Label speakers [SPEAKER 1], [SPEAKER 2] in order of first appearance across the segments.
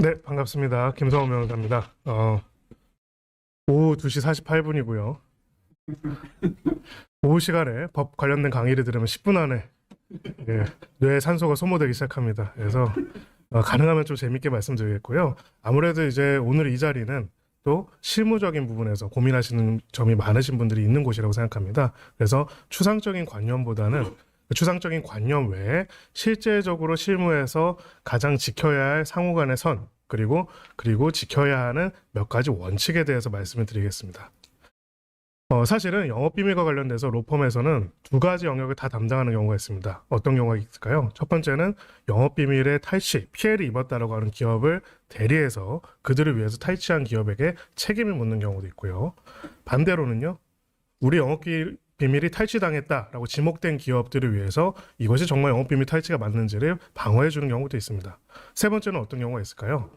[SPEAKER 1] 네, 반갑습니다. 김성호 변호사입니다. 오후 2시 48분이고요. 오후 시간에 법 관련된 강의를 들으면 10분 안에 뇌에 산소가 소모되기 시작합니다. 그래서 가능하면 좀 재밌게 말씀드리겠고요. 아무래도 이제 오늘 이 자리는 또 실무적인 부분에서 고민하시는 점이 많으신 분들이 있는 곳이라고 생각합니다. 그래서 추상적인 관념보다는 추상적인 관념 외에 실제적으로 실무에서 가장 지켜야 할 상호 간의 선, 그리고 지켜야 하는 몇 가지 원칙에 대해서 말씀을 드리겠습니다. 사실은 영업비밀과 관련돼서 로펌에서는 두 가지 영역을 다 담당하는 경우가 있습니다. 어떤 경우가 있을까요? 첫 번째는 영업비밀의 탈취, 피해를 입었다라고 하는 기업을 대리해서 그들을 위해서 탈취한 기업에게 책임을 묻는 경우도 있고요. 반대로는요, 우리 영업비밀이 탈취당했다라고 지목된 기업들을 위해서 이것이 정말 영업비밀 탈취가 맞는지를 방어해주는 경우도 있습니다. 세 번째는 어떤 경우가 있을까요?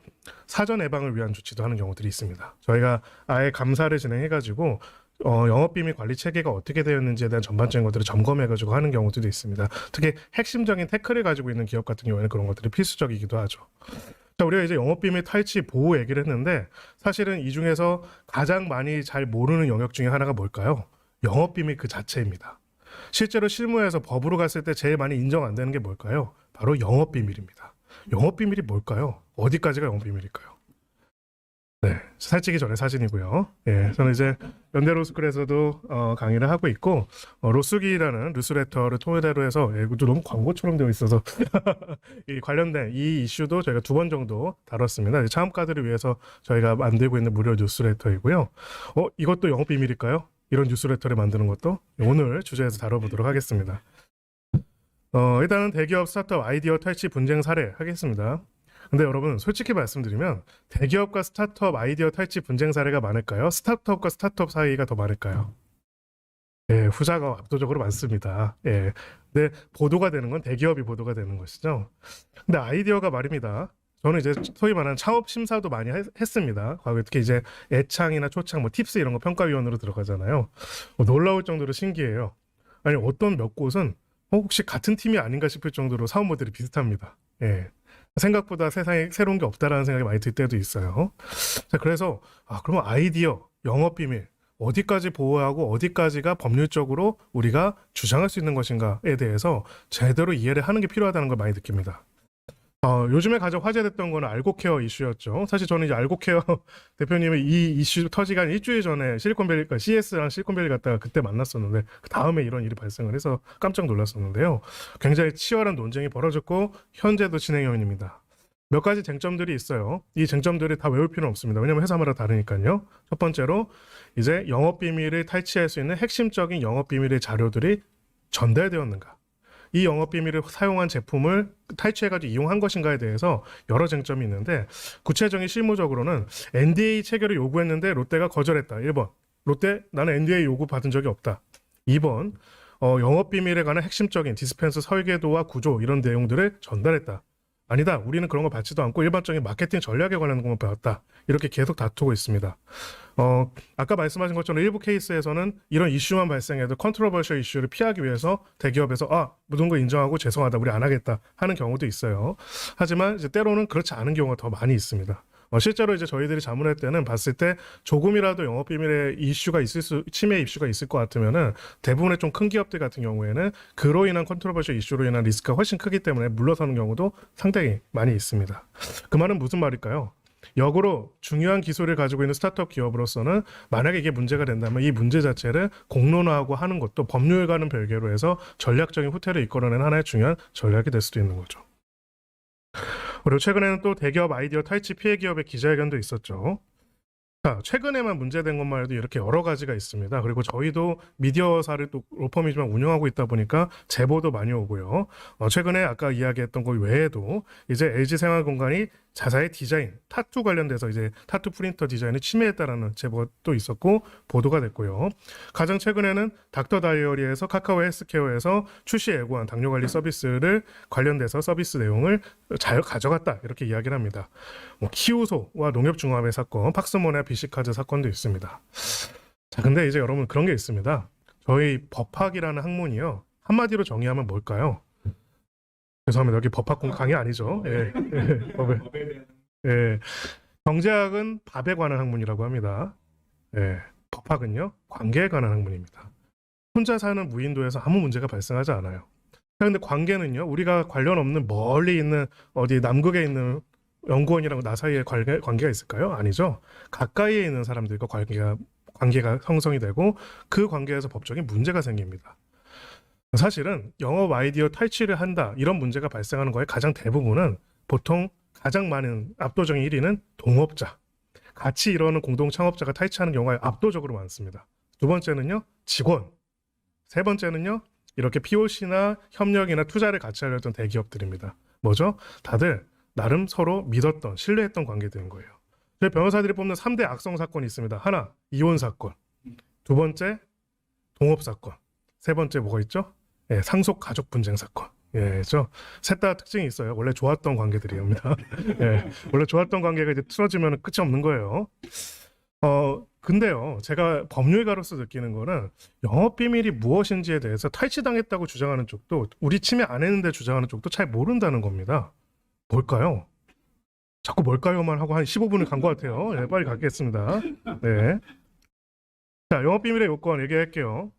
[SPEAKER 1] 사전 예방을 위한 조치도 하는 경우들이 있습니다. 저희가 아예 감사를 진행해가지고 영업비밀 관리 체계가 어떻게 되었는지에 대한 전반적인 것들을 점검해가지고 하는 경우들도 있습니다. 특히 핵심적인 태클을 가지고 있는 기업 같은 경우에는 그런 것들이 필수적이기도 하죠. 자, 우리가 이제 영업비밀 탈취 보호 얘기를 했는데 사실은 이 중에서 가장 많이 잘 모르는 영역 중에 하나가 뭘까요? 영업비밀 그 자체입니다. 실제로 실무에서 법으로 갔을 때 제일 많이 인정 안 되는 게 뭘까요? 바로 영업비밀입니다. 영업비밀이 뭘까요? 어디까지가 영업비밀일까요? 네, 살찌기 전에 사진이고요. 예, 저는 이제 연대 로스쿨에서도 강의를 하고 있고 로스기라는 뉴스레터를 토대로 해서 이것도 너무 광고처럼 되어 있어서 이 관련된 이 이슈도 저희가 2번 정도 다뤘습니다. 차음가들을 위해서 저희가 만들고 있는 무료 뉴스레터이고요. 이것도 영업비밀일까요? 이런 뉴스레터를 만드는 것도 오늘 주제에서 다뤄보도록 하겠습니다. 일단은 대기업 스타트업 아이디어 탈취 분쟁 사례 하겠습니다. 근데 여러분 솔직히 말씀드리면 대기업과 스타트업 아이디어 탈취 분쟁 사례가 많을까요? 스타트업과 스타트업 사이가 더 많을까요? 예, 후자가 압도적으로 많습니다. 예. 근데 보도가 되는 건 대기업이 보도가 되는 것이죠. 근데 아이디어가 말입니다. 저는 이제 소위 말하는 창업 심사도 많이 했습니다. 과거에 특히 이제 애창이나 초창, 뭐 팁스 이런 거 평가위원으로 들어가잖아요. 놀라울 정도로 신기해요. 아니 어떤 몇 곳은 혹시 같은 팀이 아닌가 싶을 정도로 사업 모델이 비슷합니다. 예. 생각보다 세상에 새로운 게 없다라는 생각이 많이 들 때도 있어요. 자, 그래서 그러면 아이디어, 영업비밀 어디까지 보호하고 어디까지가 법률적으로 우리가 주장할 수 있는 것인가에 대해서 제대로 이해를 하는 게 필요하다는 걸 많이 느낍니다. 요즘에 가장 화제됐던 거는 알고케어 이슈였죠. 사실 저는 이제 알고케어 대표님의 이 이슈 터지기 한 일주일 전에 실리콘밸리, 그러니까 CS랑 실리콘밸리 갔다가 그때 만났었는데 그 다음에 이런 일이 발생을 해서 깜짝 놀랐었는데요. 굉장히 치열한 논쟁이 벌어졌고 현재도 진행 중입니다. 몇 가지 쟁점들이 있어요. 이 쟁점들이 다 외울 필요는 없습니다. 왜냐하면 회사마다 다르니까요. 첫 번째로 이제 영업비밀을 탈취할 수 있는 핵심적인 영업비밀의 자료들이 전달되었는가. 이 영업비밀을 사용한 제품을 탈취해가지고 이용한 것인가에 대해서 여러 쟁점이 있는데 구체적인 실무적으로는 NDA 체결을 요구했는데 롯데가 거절했다. 1번. 롯데 나는 NDA 요구 받은 적이 없다. 2번. 영업비밀에 관한 핵심적인 디스펜서 설계도와 구조 이런 내용들을 전달했다. 아니다. 우리는 그런 거 받지도 않고 일반적인 마케팅 전략에 관한 것만 배웠다. 이렇게 계속 다투고 있습니다. 아까 말씀하신 것처럼 일부 케이스에서는 이런 이슈만 발생해도 컨트로버셜 이슈를 피하기 위해서 대기업에서 모든 거 인정하고 죄송하다 우리 안 하겠다 하는 경우도 있어요. 하지만 이제 때로는 그렇지 않은 경우가 더 많이 있습니다. 실제로 이제 저희들이 자문할 때는 봤을 때 조금이라도 영업비밀의 이슈가 침해 이슈가 있을 것 같으면은 대부분의 좀 큰 기업들 같은 경우에는 그로 인한 컨트로버셜 이슈로 인한 리스크가 훨씬 크기 때문에 물러서는 경우도 상당히 많이 있습니다. 그 말은 무슨 말일까요? 역으로 중요한 기술을 가지고 있는 스타트업 기업으로서는 만약에 이게 문제가 된다면 이 문제 자체를 공론화하고 하는 것도 법률과는 별개로 해서 전략적인 후퇴를 이끌어내는 하나의 중요한 전략이 될 수도 있는 거죠. 그리고 최근에는 또 대기업 아이디어 탈취 피해 기업의 기자회견도 있었죠. 자, 최근에만 문제된 것만 해도 이렇게 여러 가지가 있습니다. 그리고 저희도 미디어사를 또 로펌이지만 운영하고 있다 보니까 제보도 많이 오고요. 최근에 아까 이야기했던 것 외에도 이제 LG생활공간이 자사의 디자인, 타투 관련돼서 이제 타투 프린터 디자인을 침해했다라는 제보도 있었고 보도가 됐고요. 가장 최근에는 닥터 다이어리에서 카카오 헬스케어에서 출시 예고한 당뇨 관리 서비스를 관련돼서 서비스 내용을 잘 가져갔다 이렇게 이야기를 합니다. 키우소와 농협중앙회 사건, 팍스모네 비시카드 사건도 있습니다. 자, 근데 이제 여러분 그런 게 있습니다. 저희 법학이라는 학문이요. 한마디로 정의하면 뭘까요? 죄송합니다. 여기 법학 강의 아니죠. 예. 예. 경제학은 법에 관한 학문이라고 합니다. 예. 법학은요, 관계에 관한 학문입니다. 혼자 사는 무인도에서 아무 문제가 발생하지 않아요. 그런데 관계는요, 우리가 관련 없는 멀리 있는 어디 남극에 있는 연구원이랑 나 사이에 관계가 있을까요? 아니죠. 가까이에 있는 사람들과 관계가 형성이 되고 그 관계에서 법적인 문제가 생깁니다. 사실은 영업 아이디어 탈취를 한다 이런 문제가 발생하는 거에 가장 대부분은 보통 가장 많은 압도적인 1위는 동업자, 같이 이루는 공동 창업자가 탈취하는 경우가 압도적으로 많습니다. 두 번째는요, 직원. 세 번째는요, 이렇게 POC나 협력이나 투자를 같이 하려 했던 대기업들입니다. 뭐죠? 다들 나름 서로 믿었던, 신뢰했던 관계들인 거예요. 저희 변호사들이 뽑는 3대 악성 사건이 있습니다. 하나, 이혼 사건. 두 번째, 동업 사건. 세 번째 뭐가 있죠? 예, 상속 가족 분쟁 사건. 예, 그렇죠. 셋 다 특징이 있어요. 원래 좋았던 관계들이옵니다. 예, 원래 좋았던 관계가 이제 틀어지면 끝이 없는 거예요. 근데요, 제가 법률가로서 느끼는 거는 영업 비밀이 무엇인지에 대해서 탈취당했다고 주장하는 쪽도 우리 침해 안 했는데 주장하는 쪽도 잘 모른다는 겁니다. 뭘까요? 자꾸 뭘까요만 하고 한 15분을 간 것 같아요. 네, 빨리 가겠습니다. 네. 자, 영업 비밀의 요건 얘기할게요.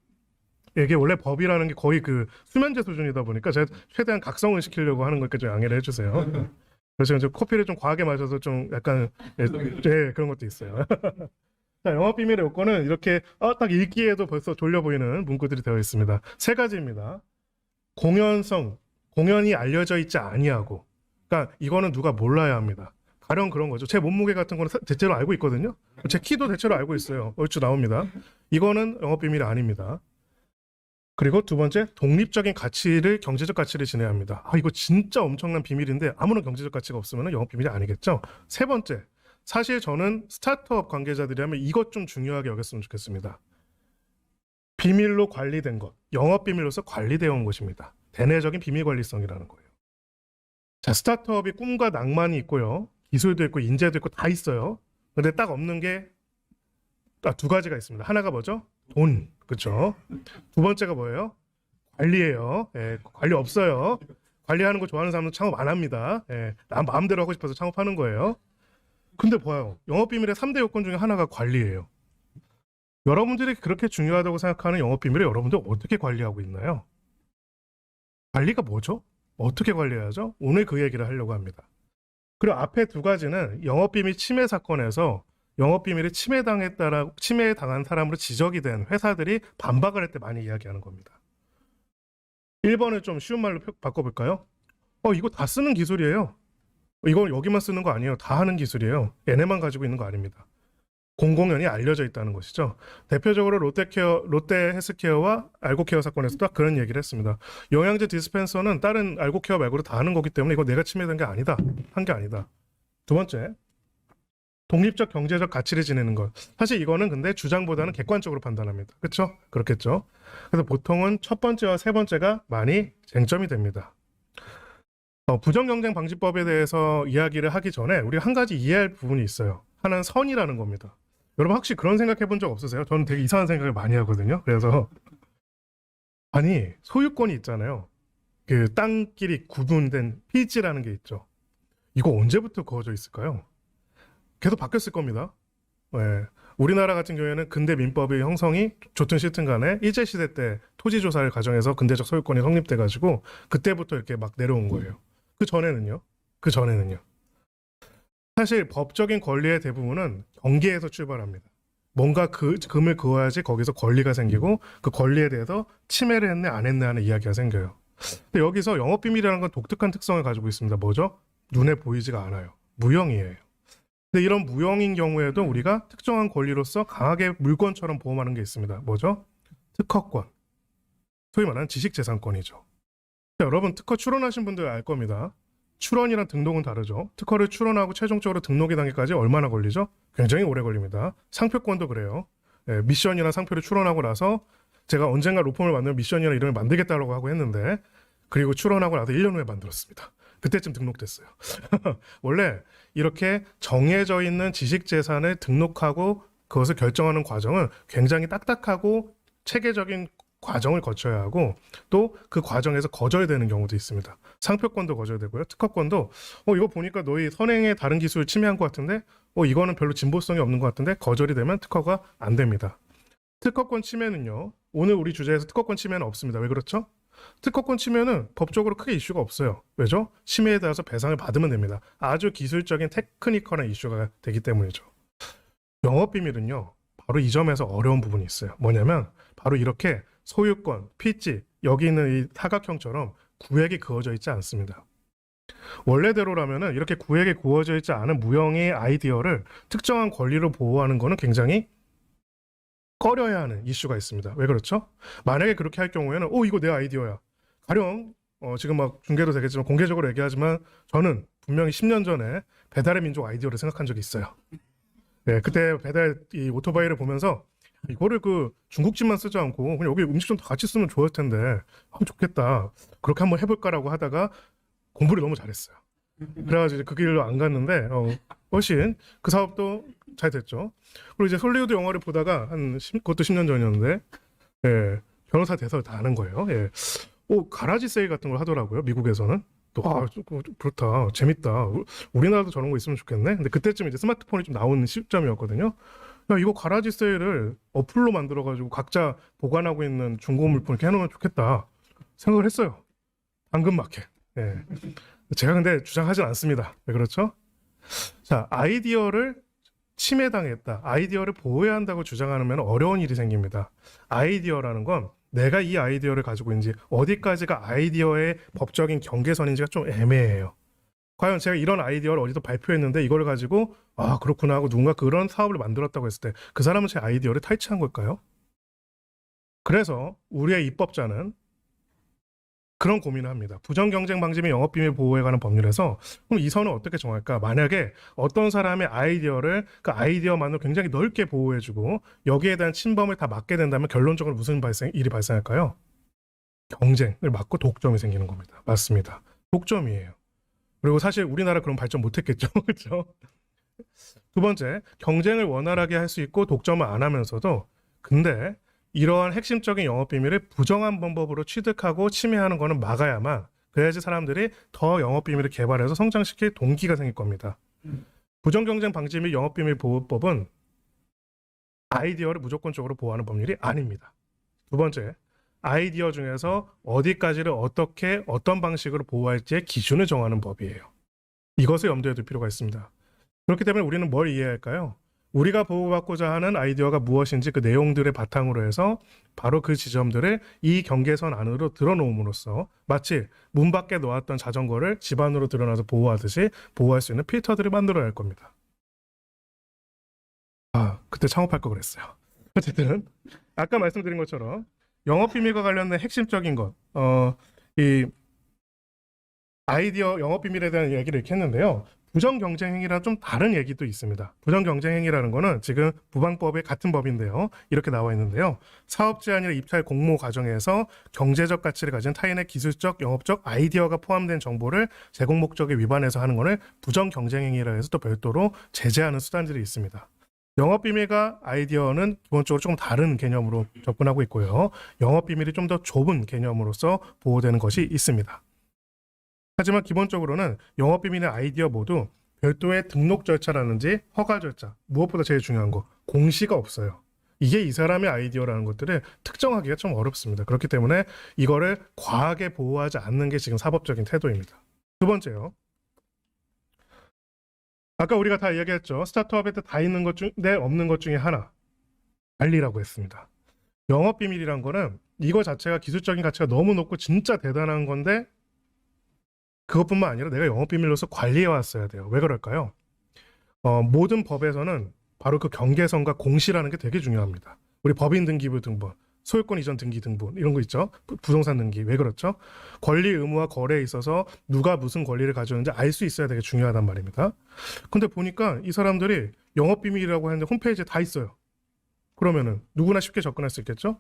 [SPEAKER 1] 이게 원래 법이라는 게 거의 그 수면제 수준이다 보니까 제가 최대한 각성을 시키려고 하는 거니까 좀 양해를 해주세요. 그래서 이제 커피를 좀 과하게 마셔서 좀 약간 그런 것도 있어요. 자, 영업 비밀의 요건은 이렇게 딱 읽기에도 벌써 졸려 보이는 문구들이 되어 있습니다. 세 가지입니다. 공연성, 공연이 알려져 있지 아니하고, 그러니까 이거는 누가 몰라야 합니다. 가령 그런 거죠. 제 몸무게 같은 거는 대체로 알고 있거든요. 제 키도 대체로 알고 있어요. 얼추 나옵니다. 이거는 영업 비밀이 아닙니다. 그리고 두 번째, 독립적인 가치를, 경제적 가치를 지내야 합니다. 이거 진짜 엄청난 비밀인데 아무런 경제적 가치가 없으면 영업 비밀이 아니겠죠. 세 번째, 사실 저는 스타트업 관계자들이라면 이것 좀 중요하게 여겼으면 좋겠습니다. 비밀로 관리된 것, 영업 비밀로서 관리되어 온 것입니다. 대내적인 비밀 관리성이라는 거예요. 자, 스타트업이 꿈과 낭만이 있고요. 기술도 있고 인재도 있고 다 있어요. 근데 딱 없는 게 두 가지가 있습니다. 하나가 뭐죠? 돈. 그렇죠. 두 번째가 뭐예요? 관리예요. 예, 관리 없어요. 관리하는 거 좋아하는 사람은 창업 안 합니다. 예, 난 마음대로 하고 싶어서 창업하는 거예요. 근데 봐요. 영업비밀의 3대 요건 중에 하나가 관리예요. 여러분들이 그렇게 중요하다고 생각하는 영업비밀을 여러분들 어떻게 관리하고 있나요? 관리가 뭐죠? 어떻게 관리해야죠? 오늘 그 얘기를 하려고 합니다. 그리고 앞에 두 가지는 영업비밀 침해 사건에서 영업비밀이 침해당한 사람으로 지적이 된 회사들이 반박을 할 때 많이 이야기하는 겁니다. 1번을 좀 쉬운 말로 바꿔볼까요? 이거 다 쓰는 기술이에요. 이건 여기만 쓰는 거 아니에요. 다 하는 기술이에요. 얘네만 가지고 있는 거 아닙니다. 공공연히 알려져 있다는 것이죠. 대표적으로 롯데 헬스케어와 알고케어 사건에서 딱 그런 얘기를 했습니다. 영양제 디스펜서는 다른 알고케어 말고도 다 하는 거기 때문에 이거 내가 침해된 게 아니다. 한 게 아니다. 두 번째, 독립적 경제적 가치를 지내는 것. 사실 이거는 근데 주장보다는 객관적으로 판단합니다. 그렇죠? 그렇겠죠. 그래서 보통은 첫 번째와 세 번째가 많이 쟁점이 됩니다. 부정경쟁방지법에 대해서 이야기를 하기 전에 우리 한 가지 이해할 부분이 있어요. 하나는 선이라는 겁니다. 여러분 혹시 그런 생각 해본 적 없으세요? 저는 되게 이상한 생각을 많이 하거든요. 그래서 아니 소유권이 있잖아요. 그 땅끼리 구분된 필지라는 게 있죠. 이거 언제부터 그어져 있을까요? 계속 바뀌었을 겁니다. 네. 우리나라 같은 경우에는 근대 민법의 형성이 좋든 싫든 간에 일제시대 때 토지조사를 가정해서 근대적 소유권이 성립돼가지고 그때부터 이렇게 막 내려온 거예요. 그 전에는요. 사실 법적인 권리의 대부분은 경계에서 출발합니다. 뭔가 금을 그어야지 거기서 권리가 생기고 그 권리에 대해서 침해를 했네 안 했네 하는 이야기가 생겨요. 근데 여기서 영업비밀이라는 건 독특한 특성을 가지고 있습니다. 뭐죠? 눈에 보이지가 않아요. 무형이에요. 근데 이런 무형인 경우에도 우리가 특정한 권리로서 강하게 물건처럼 보험하는 게 있습니다. 뭐죠? 특허권. 소위 말하는 지식재산권이죠. 자, 여러분 특허 출원하신 분들 알 겁니다. 출원이랑 등록은 다르죠. 특허를 출원하고 최종적으로 등록이 단계까지 얼마나 걸리죠? 굉장히 오래 걸립니다. 상표권도 그래요. 미션이나 상표를 출원하고 나서 제가 언젠가 로펌을 만들면 미션이나 이름을 만들겠다고 하고 했는데 그리고 출원하고 나서 1년 후에 만들었습니다. 그때쯤 등록됐어요. 원래 이렇게 정해져 있는 지식재산을 등록하고 그것을 결정하는 과정은 굉장히 딱딱하고 체계적인 과정을 거쳐야 하고 또 그 과정에서 거져야 되는 경우도 있습니다. 상표권도 거져야 되고요. 특허권도 이거 보니까 너희 선행의 다른 기술을 침해한 것 같은데 이거는 별로 진보성이 없는 것 같은데 거절이 되면 특허가 안 됩니다. 특허권 침해는요. 오늘 우리 주제에서 특허권 침해는 없습니다. 왜 그렇죠? 특허권 침해는 법적으로 크게 이슈가 없어요. 왜죠? 침해에 따라서 배상을 받으면 됩니다. 아주 기술적인 테크니컬한 이슈가 되기 때문이죠. 영업비밀은요. 바로 이 점에서 어려운 부분이 있어요. 뭐냐면 바로 이렇게 소유권, 필지, 여기 있는 이 사각형처럼 구획이 그어져 있지 않습니다. 원래대로라면은 이렇게 구획에 구워져 있지 않은 무형의 아이디어를 특정한 권리로 보호하는 것은 굉장히 꺼려야 하는 이슈가 있습니다. 왜 그렇죠? 만약에 그렇게 할 경우에는 이거 내 아이디어야. 가령 지금 막 중계도 되겠지만 공개적으로 얘기하지만 저는 분명히 10년 전에 배달의 민족 아이디어를 생각한 적이 있어요. 네, 그때 배달 이 오토바이를 보면서 이거를 그 중국집만 쓰지 않고 그냥 여기 음식 좀 다 같이 쓰면 좋을 텐데 좋겠다. 그렇게 한번 해볼까라고 하다가 공부를 너무 잘했어요. 그래가지고 그 길로 안 갔는데 훨씬 그 사업도 잘 됐죠. 그리고 이제 헐리우드 영화를 보다가 그것도 10년 전이었는데 예, 변호사 돼서 다 아는 거예요. 예. 가라지 세일 같은 걸 하더라고요. 미국에서는. 또 그렇다. 재밌다. 우리나라도 저런 거 있으면 좋겠네. 근데 그때쯤 이제 스마트폰이 좀 나오는 시점이었거든요. 야, 이거 가라지 세일을 어플로 만들어가지고 각자 보관하고 있는 중고 물품 이렇게 해놓으면 좋겠다 생각을 했어요. 당근마켓. 예. 제가 근데 주장하진 않습니다. 왜 그렇죠? 자, 아이디어를 침해당했다. 아이디어를 보호해야 한다고 주장하면 어려운 일이 생깁니다. 아이디어라는 건 내가 이 아이디어를 가지고 있는지 어디까지가 아이디어의 법적인 경계선인지가 좀 애매해요. 과연 제가 이런 아이디어를 어디서 발표했는데 이걸 가지고 그렇구나 하고 누군가 그런 사업을 만들었다고 했을 때 그 사람은 제 아이디어를 탈취한 걸까요? 그래서 우리의 입법자는 그런 고민을 합니다. 부정경쟁 방지 및 영업비밀 보호에 관한 법률에서 그럼 이 선을 어떻게 정할까? 만약에 어떤 사람의 아이디어를 그 아이디어만으로 굉장히 넓게 보호해주고 여기에 대한 침범을 다 막게 된다면 결론적으로 무슨 일이 발생할까요? 경쟁을 막고 독점이 생기는 겁니다. 맞습니다. 독점이에요. 그리고 사실 우리나라 그런 발전 못했겠죠. 그렇죠? 두 번째, 경쟁을 원활하게 할 수 있고 독점을 안 하면서도 근데 이러한 핵심적인 영업비밀을 부정한 방법으로 취득하고 침해하는 거는 막아야만 그래야지 사람들이 더 영업비밀을 개발해서 성장시킬 동기가 생길 겁니다. 부정경쟁 방지 및 영업비밀 보호법은 아이디어를 무조건적으로 보호하는 법률이 아닙니다. 두 번째, 아이디어 중에서 어디까지를 어떻게 어떤 방식으로 보호할지의 기준을 정하는 법이에요. 이것을 염두에 둘 필요가 있습니다. 그렇기 때문에 우리는 뭘 이해할까요? 우리가 보호받고자 하는 아이디어가 무엇인지 그 내용들을 바탕으로 해서 바로 그 지점들을 이 경계선 안으로 들어놓음으로써 마치 문 밖에 놓았던 자전거를 집 안으로 들여놔서 보호하듯이 보호할 수 있는 필터들을 만들어야 할 겁니다. 그때 창업할 거 그랬어요. 어쨌든 아까 말씀드린 것처럼 영업비밀과 관련된 핵심적인 것, 이 아이디어 영업비밀에 대한 얘기를 이렇게 했는데요. 부정경쟁행위랑 좀 다른 얘기도 있습니다. 부정경쟁행위라는 거는 지금 부방법의 같은 법인데요. 이렇게 나와 있는데요. 사업 제안이나 입찰 공모 과정에서 경제적 가치를 가진 타인의 기술적, 영업적 아이디어가 포함된 정보를 제공 목적에 위반해서 하는 것을 부정경쟁행위라 해서 또 별도로 제재하는 수단들이 있습니다. 영업비밀과 아이디어는 기본적으로 조금 다른 개념으로 접근하고 있고요. 영업비밀이 좀 더 좁은 개념으로서 보호되는 것이 있습니다. 하지만 기본적으로는 영업비밀이나 아이디어 모두 별도의 등록 절차라든지 허가 절차, 무엇보다 제일 중요한 거, 공시가 없어요. 이게 이 사람의 아이디어라는 것들을 특정하기가 좀 어렵습니다. 그렇기 때문에 이거를 과하게 보호하지 않는 게 지금 사법적인 태도입니다. 두 번째요. 아까 우리가 다 얘기했죠. 스타트업에 다 있는 것 중에 없는 것 중에 하나. 관리라고 했습니다. 영업비밀이란 거는 이거 자체가 기술적인 가치가 너무 높고 진짜 대단한 건데 그것뿐만 아니라 내가 영업비밀로서 관리해 왔어야 돼요. 왜 그럴까요? 모든 법에서는 바로 그 경계선과 공시라는 게 되게 중요합니다. 우리 법인 등기부 등본, 소유권 이전 등기 등본 이런 거 있죠. 부동산 등기. 왜 그렇죠? 권리 의무와 거래에 있어서 누가 무슨 권리를 가졌는지 알 수 있어야 되게 중요하단 말입니다. 근데 보니까 이 사람들이 영업비밀이라고 하는데 홈페이지에 다 있어요. 그러면은 누구나 쉽게 접근할 수 있겠죠?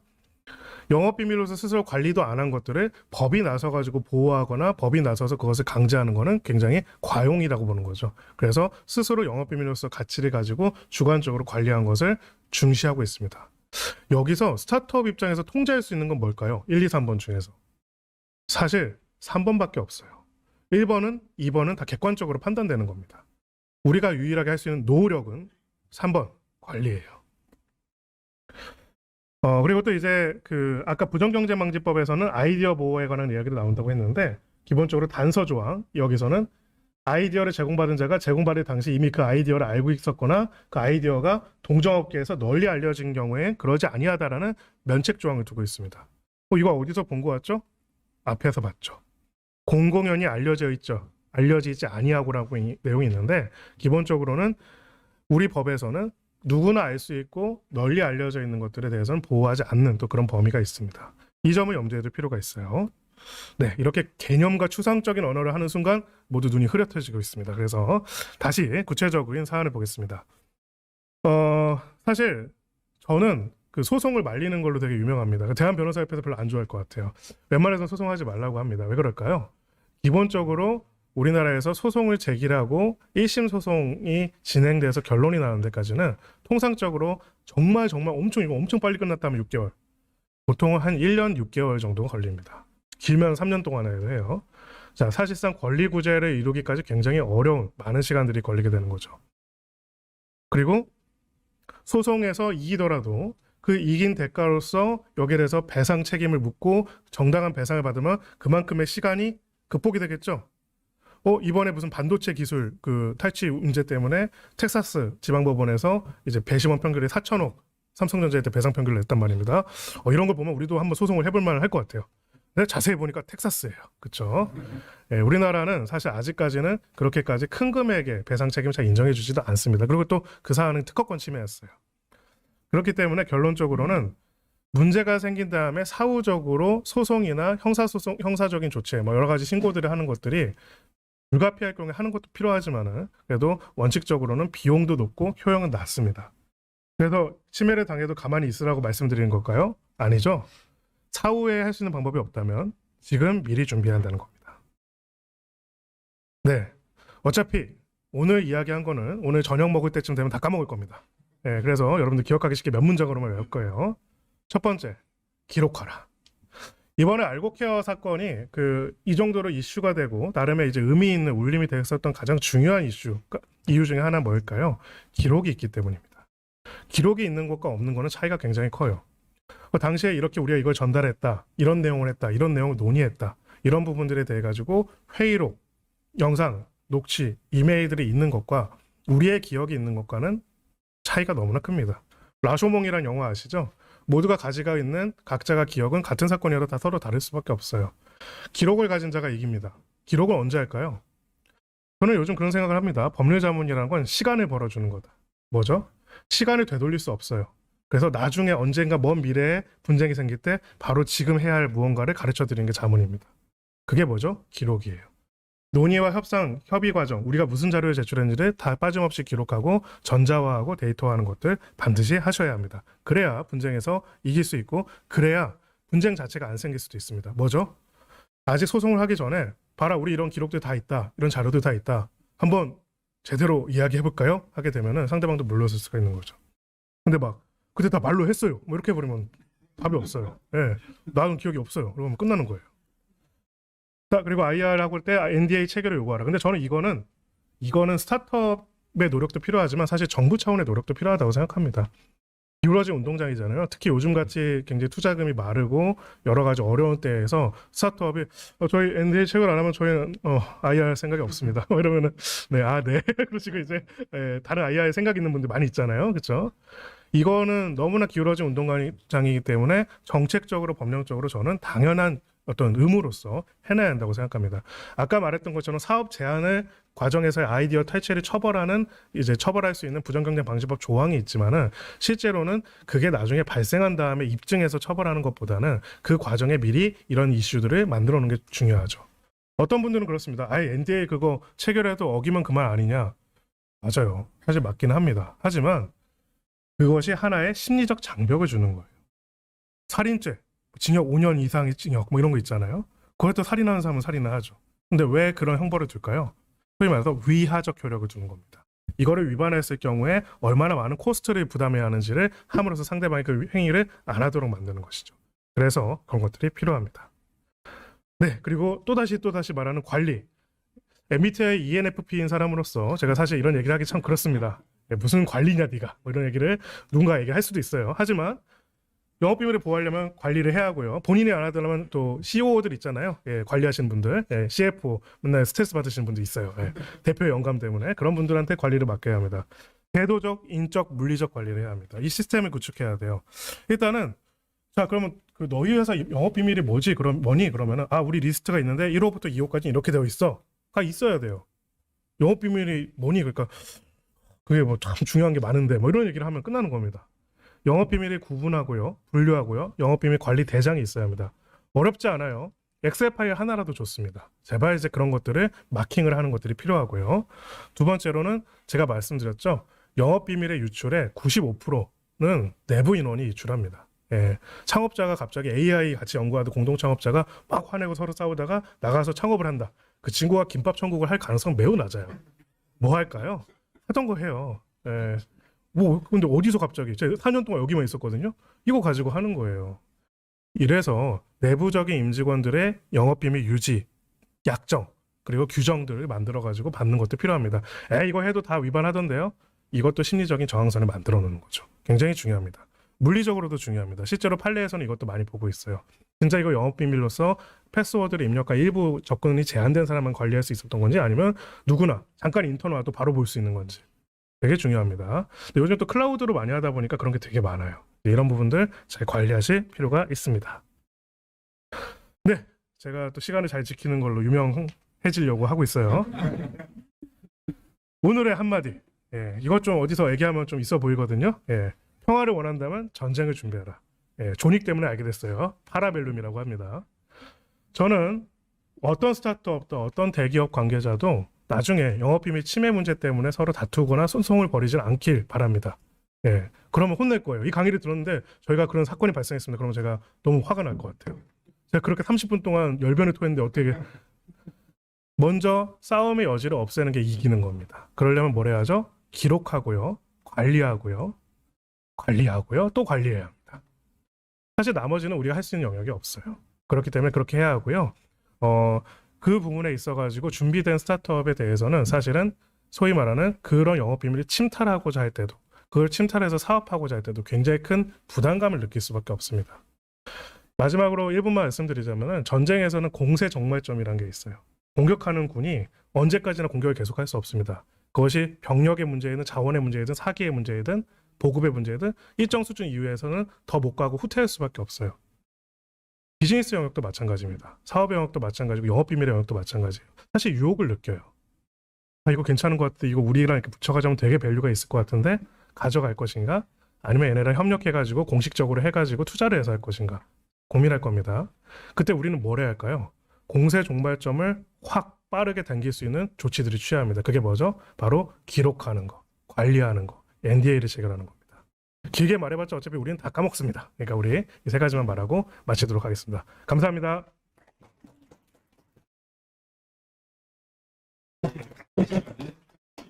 [SPEAKER 1] 영업비밀로서 스스로 관리도 안 한 것들을 법이 나서가지고 보호하거나 법이 나서서 그것을 강제하는 것은 굉장히 과용이라고 보는 거죠. 그래서 스스로 영업비밀로서 가치를 가지고 주관적으로 관리한 것을 중시하고 있습니다. 여기서 스타트업 입장에서 통제할 수 있는 건 뭘까요? 1, 2, 3번 중에서. 사실 3번밖에 없어요. 1번은, 2번은 다 객관적으로 판단되는 겁니다. 우리가 유일하게 할 수 있는 노력은 3번, 관리예요. 그리고 또 이제 아까 부정경제방지법에서는 아이디어 보호에 관한 이야기도 나온다고 했는데, 기본적으로 단서 조항, 여기서는 아이디어를 제공받은 자가 제공받을 당시 이미 그 아이디어를 알고 있었거나 그 아이디어가 동종업계에서 널리 알려진 경우에 그러지 아니하다라는 면책 조항을 두고 있습니다. 이거 어디서 본 거 같죠? 앞에서 봤죠. 공공연히 알려져 있죠. 알려지지 아니하고라고 내용이 있는데, 기본적으로는 우리 법에서는 누구나 알 수 있고 널리 알려져 있는 것들에 대해서는 보호하지 않는 또 그런 범위가 있습니다. 이 점을 염두에 둘 필요가 있어요. 네, 이렇게 개념과 추상적인 언어를 하는 순간 모두 눈이 흐릿해지고 있습니다. 그래서 다시 구체적인 사안을 보겠습니다. 사실 저는 그 소송을 말리는 걸로 되게 유명합니다. 대한변호사협회에서 별로 안 좋아할 것 같아요. 웬만해서 소송하지 말라고 합니다. 왜 그럴까요? 기본적으로 우리나라에서 소송을 제기하고 1심 소송이 진행돼서 결론이 나는 데까지는 통상적으로 정말 엄청 빨리 끝났다면 6개월, 보통은 한 1년 6개월 정도 걸립니다. 길면 3년 동안에 해요. 자, 사실상 권리 구제를 이루기까지 굉장히 어려운 많은 시간들이 걸리게 되는 거죠. 그리고 소송에서 이기더라도 그 이긴 대가로서 여기에 대해서 배상 책임을 묻고 정당한 배상을 받으면 그만큼의 시간이 극복이 되겠죠. 이번에 무슨 반도체 기술 탈취 문제 때문에 텍사스 지방법원에서 이제 배심원 판결이 4천억 삼성전자한테 배상 판결을 냈단 말입니다. 이런 걸 보면 우리도 한번 소송을 해볼 만할 것 같아요. 근데 자세히 보니까 텍사스예요. 그렇죠? 예, 우리나라는 사실 아직까지는 그렇게까지 큰 금액의 배상 책임을 잘 인정해 주지도 않습니다. 그리고 또 그 사안은 특허권 침해였어요. 그렇기 때문에 결론적으로는 문제가 생긴 다음에 사후적으로 소송이나 형사적인 조치, 여러 가지 신고들을 하는 것들이 불가피할 경우에 하는 것도 필요하지만은 그래도 원칙적으로는 비용도 높고 효용은 낮습니다. 그래서 침해를 당해도 가만히 있으라고 말씀드리는 걸까요? 아니죠. 사후에 할 수 있는 방법이 없다면 지금 미리 준비한다는 겁니다. 네, 어차피 오늘 이야기한 거는 오늘 저녁 먹을 때쯤 되면 다 까먹을 겁니다. 네, 그래서 여러분들 기억하기 쉽게 몇 문장으로만 외울 거예요. 첫 번째, 기록하라. 이번에 알고케어 사건이 이 정도로 이슈가 되고 나름의 이제 의미 있는 울림이 됐었던 가장 중요한 이유 중에 하나 뭘까요? 기록이 있기 때문입니다. 기록이 있는 것과 없는 거는 차이가 굉장히 커요. 당시에 이렇게 우리가 이걸 전달했다, 이런 내용을 했다, 이런 내용을 논의했다, 이런 부분들에 대해 가지고 회의록, 영상, 녹취, 이메일들이 있는 것과 우리의 기억이 있는 것과는 차이가 너무나 큽니다. 라쇼몽이란 영화 아시죠? 모두가 가지고 있는 각자가 기억은 같은 사건이라도 다 서로 다를 수밖에 없어요. 기록을 가진 자가 이깁니다. 기록을 언제 할까요? 저는 요즘 그런 생각을 합니다. 법률 자문이라는 건 시간을 벌어주는 거다. 뭐죠? 시간을 되돌릴 수 없어요. 그래서 나중에 언젠가 먼 미래에 분쟁이 생길 때 바로 지금 해야 할 무언가를 가르쳐 드리는 게 자문입니다. 그게 뭐죠? 기록이에요. 논의와 협상, 협의 과정, 우리가 무슨 자료를 제출했는지를 다 빠짐없이 기록하고 전자화하고 데이터화하는 것들 반드시 하셔야 합니다. 그래야 분쟁에서 이길 수 있고 그래야 분쟁 자체가 안 생길 수도 있습니다. 뭐죠? 아직 소송을 하기 전에 봐라, 우리 이런 기록들 다 있다, 이런 자료들 다 있다, 한번 제대로 이야기해볼까요? 하게 되면 상대방도 물러설 수가 있는 거죠. 근데 그때 다 말로 했어요, 이렇게 해버리면 답이 없어요. 예, 나는 기억이 없어요. 그러면 끝나는 거예요. 자, 그리고 IR하고 할 때 NDA 체결을 요구하라. 근데 저는 이거는 스타트업의 노력도 필요하지만 사실 정부 차원의 노력도 필요하다고 생각합니다. 기울어진 운동장이잖아요. 특히 요즘같이 굉장히 투자금이 마르고 여러 가지 어려운 때에서 스타트업이 저희 NDA 체결 안 하면 저희는 IR 생각이 없습니다. 이러면은 네. 그러시고 이제 다른 IR 생각 있는 분들 많이 있잖아요. 그렇죠? 이거는 너무나 기울어진 운동장이기 때문에 정책적으로 법령적으로 저는 당연한 어떤 의무로서 해내야 한다고 생각합니다. 아까 말했던 것처럼 사업 제한을 과정에서의 아이디어 탈취를 처벌할 수 있는 부정경쟁 방지법 조항이 있지만은 실제로는 그게 나중에 발생한 다음에 입증해서 처벌하는 것보다는 그 과정에 미리 이런 이슈들을 만들어 놓는 게 중요하죠. 어떤 분들은 그렇습니다. NDA 그거 체결해도 어기면 그만 아니냐? 맞아요. 사실 맞긴 합니다. 하지만 그것이 하나의 심리적 장벽을 주는 거예요. 살인죄, 징역 5년 이상의 징역 이런 거 있잖아요. 그것도 살인하는 사람은 살인을 하죠. 근데 왜 그런 형벌을 둘까요? 소위 말해서 위하적 효력을 두는 겁니다. 이거를 위반했을 경우에 얼마나 많은 코스트를 부담해야 하는지를 함으로써 상대방이 그 행위를 안 하도록 만드는 것이죠. 그래서 그런 것들이 필요합니다. 네, 그리고 또다시 말하는 관리. MBTI ENFP인 사람으로서 제가 사실 이런 얘기를 하기 참 그렇습니다. 무슨 관리냐 네가, 뭐 이런 얘기를 누군가 얘기할 수도 있어요. 하지만 영업비밀을 보호하려면 관리를 해야 하고요. 본인이 안 하려면 또 COO들 있잖아요. 예, 관리하시는 분들, 예, CFO 맨날 스트레스 받으시는 분도 있어요. 예, 대표 영감 때문에 그런 분들한테 관리를 맡겨야 합니다. 제도적, 인적, 물리적 관리를 해야 합니다. 이 시스템을 구축해야 돼요. 일단은 자, 그러면 그 너희 회사 영업비밀이 뭐지? 뭐니? 그러면은 우리 리스트가 있는데 1호부터 2호까지 이렇게 되어 있어.가 있어야 돼요. 영업비밀이 뭐니? 그러니까 그게 뭐 참 중요한 게 많은데 뭐 이런 얘기를 하면 끝나는 겁니다. 영업비밀을 구분하고요, 분류하고요, 영업비밀 관리 대장이 있어야 합니다. 어렵지 않아요. 엑셀 파일 하나라도 좋습니다. 제발 이제 그런 것들을 마킹을 하는 것들이 필요하고요. 두 번째로는 제가 말씀드렸죠. 영업비밀의 유출의 95%는 내부 인원이 유출합니다. 예, 창업자가 갑자기 AI 같이 연구하던 공동 창업자가 막 화내고 서로 싸우다가 나가서 창업을 한다. 그 친구가 김밥 천국을 할 가능성 매우 낮아요. 뭐 할까요? 하던 거 해요. 예. 뭐 근데 어디서 갑자기 제가 4년 동안 여기만 있었거든요. 이거 가지고 하는 거예요. 이래서 내부적인 임직원들의 영업비밀 유지, 약정 그리고 규정들을 만들어 가지고 받는 것도 필요합니다. 이거 해도 다 위반하던데요. 이것도 심리적인 저항선을 만들어 놓는 거죠. 굉장히 중요합니다. 물리적으로도 중요합니다. 실제로 판례에서는 이것도 많이 보고 있어요. 진짜 이거 영업비밀로서 패스워드를 입력과 일부 접근이 제한된 사람만 관리할 수 있었던 건지 아니면 누구나 잠깐 인턴 와도 바로 볼 수 있는 건지 되게 중요합니다. 근데 요즘 또 클라우드로 많이 하다 보니까 그런 게 되게 많아요. 이런 부분들 잘 관리하실 필요가 있습니다. 네, 제가 또 시간을 잘 지키는 걸로 유명해지려고 하고 있어요. 오늘의 한마디. 예, 이것 좀 어디서 얘기하면 좀 있어 보이거든요. 예, 평화를 원한다면 전쟁을 준비해라. 예, 존윅 때문에 알게 됐어요. 파라벨룸이라고 합니다. 저는 어떤 스타트업도 어떤 대기업 관계자도 나중에 영업비밀 침해 문제 때문에 서로 다투거나 소송을 벌이지 않길 바랍니다. 예, 그러면 혼낼 거예요. 이 강의를 들었는데 저희가 그런 사건이 발생했습니다. 그러면 제가 너무 화가 날 것 같아요. 제가 그렇게 30분 동안 열변을 토했는데 어떻게 먼저 싸움의 여지를 없애는 게 이기는 겁니다. 그러려면 뭘 해야죠? 기록하고요, 관리하고요, 또 관리해야 합니다. 사실 나머지는 우리가 할 수 있는 영역이 없어요. 그렇기 때문에 그렇게 해야 하고요. 그 부분에 있어가지고 준비된 스타트업에 대해서는 사실은 소위 말하는 그런 영업비밀을 침탈하고자 할 때도 그걸 침탈해서 사업하고자 할 때도 굉장히 큰 부담감을 느낄 수밖에 없습니다. 마지막으로 1분만 말씀드리자면 전쟁에서는 공세 정말점이라는 게 있어요. 공격하는 군이 언제까지나 공격을 계속할 수 없습니다. 그것이 병력의 문제이든 자원의 문제이든 사기의 문제이든 보급의 문제이든 일정 수준 이후에서는 더 못 가고 후퇴할 수밖에 없어요. 비즈니스 영역도 마찬가지입니다. 사업의 영역도 마찬가지고 영업비밀의 영역도 마찬가지예요. 사실 유혹을 느껴요. 이거 괜찮은 것 같아. 이거 우리랑 이렇게 붙여가자면 되게 밸류가 있을 것 같은데 가져갈 것인가? 아니면 얘네랑 협력해가지고 공식적으로 해가지고 투자를 해서 할 것인가? 고민할 겁니다. 그때 우리는 뭘 해야 할까요? 공세 종말점을 확 빠르게 당길 수 있는 조치들을 취해야 합니다. 그게 뭐죠? 바로 기록하는 거, 관리하는 거, NDA를 체결하는 겁니다. 길게 말해봤자 어차피 우리는 다 까먹습니다. 그러니까 우리 이 세 가지만 말하고 마치도록 하겠습니다. 감사합니다.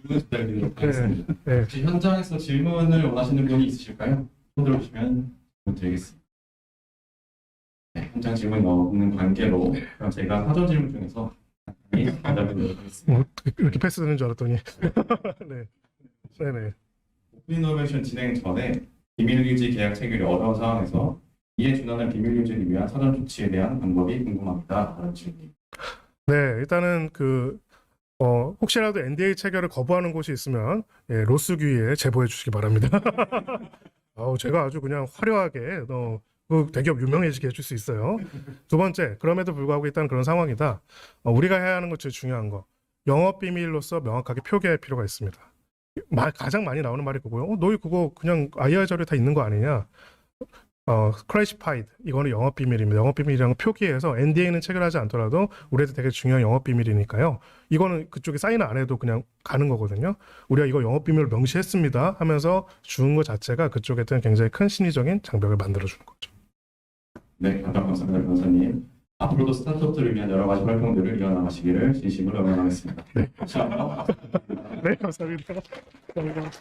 [SPEAKER 2] 질문 부탁드리도록 하겠습니다.
[SPEAKER 1] 네.
[SPEAKER 2] 혹시 현장에서 질문을 원하시는 분이 있으실까요? 손 들어주시면 질문 드리겠습니다. 네, 현장 질문이 없는 관계로 그럼 제가 사전 질문 중에서 답변드리도록 하겠습니다.
[SPEAKER 1] 이렇게 패스되는 줄 알았더니 네. 네네.
[SPEAKER 2] 오픈 이노베이션 진행 전에 비밀 유지 계약 체결이 어려운 상황에서 이에 준하는 비밀 유지를 위한 사전 조치에 대한 방법이 궁금합니다. 라는 질문입니다.
[SPEAKER 1] 네, 일단은 혹시라도 NDA 체결을 거부하는 곳이 있으면 로스규에 제보해 주시기 바랍니다. 제가 아주 그냥 화려하게 그 대기업 유명해지게 해줄 수 있어요. 두 번째, 그럼에도 불구하고 일단 그런 상황이다. 우리가 해야 하는 것 제일 중요한 거, 영업 비밀로서 명확하게 표기할 필요가 있습니다. 가장 많이 나오는 말이 그거예요. 너희 그거 그냥 IR 자료에 다 있는 거 아니냐? 클래시파이드, 이거는 영업 비밀입니다. 영업 비밀이라는 거 표기해서 NDA는 체결하지 않더라도 우리한테 되게 중요한 영업 비밀이니까요. 이거는 그쪽에 사인 안 해도 그냥 가는 거거든요. 우리가 이거 영업 비밀을 명시했습니다 하면서 주는 것 자체가 그쪽에는 굉장히 큰 심리적인 장벽을 만들어주는 거죠.
[SPEAKER 2] 네, 감사합니다, 변호사님. 앞으로도 스타트업들을 위한 여러 가지 활동들을 이어나가시기를 진심으로 응원하겠습니다.
[SPEAKER 1] 네.
[SPEAKER 2] 감사합니다.
[SPEAKER 1] 네, 감사합니다. 감사합니다.